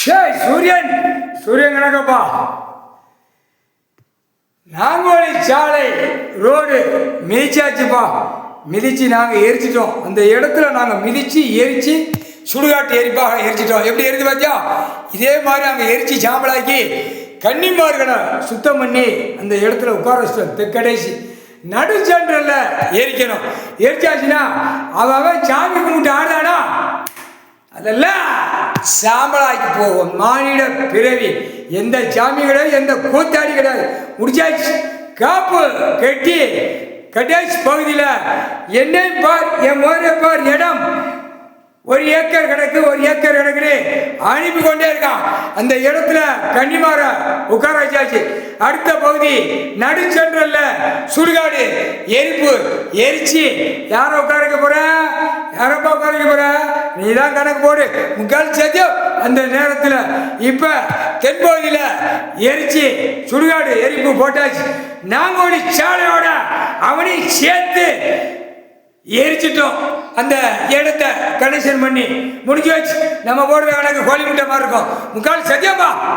சூரியன் சூரியன் கணக்கப்பா. நாங்கோலி சாலை ரோடு மிதிச்சாச்சுப்பா. மிதிச்சு நாங்கள் எரிச்சிட்டோம். அந்த இடத்துல நாங்கள் மிதிச்சு எரிச்சு சுடுகாட்டு எரிப்பாக எரிச்சிட்டோம். எப்படி எரிஞ்சு பார்த்தியா? இதே மாதிரி அங்கே எரிச்சு சாம்பலாக்கி கன்னிமார்களை சுத்தம் பண்ணி அந்த இடத்துல உட்கார வச்சிட்டோம். தெற்கடைசி நடு சென்டரில் எரிக்கணும். எரிச்சாச்சுன்னா அவன் சாமி கும்பிட்டு ஆடுதானா அதெல்லாம் சாம்பலாக்கி போகும். மானிட பிறவி எந்த சாமி கிடையாது, எந்த கூத்தாடி கிடையாது. முடிச்சாச்சு. காப்பு கட்டி கடைசி பகுதியில் என்னை பார், என் முதலே பார் இடம் 1 ஏக்கர் கணக்கு 1 ஏக்கர் கணக்கு அனுப்பி கொண்டே இருக்கான். அந்த இடத்துல கன்னிமார உட்கார வச்சாச்சு. அடுத்த பகுதி நடு சென்ட்ரல்ல சுடுகாடு எரிப்பு எரிச்சு யாரை உட்கார வைக்க போற? யாரப்பா உட்கார வைக்க போற? நீ தான் கணக்கு போடு. முக்கால் சத்தியம். அந்த நேரத்தில் இப்ப தென்பகுதியில் எரிச்சு சுடுகாடு எரிப்பு போட்டாச்சு. நாங்கோலி சாலையோட அவனையும் சேர்த்து எரிச்சிட்டோம். அந்த இடத்தை கனெக்ஷன் பண்ணி முடிஞ்சு வச்சு நம்ம போடுற கணக்கு கோழி முட்டை மாதிரி இருக்கும். முக்கால் சத்தியமா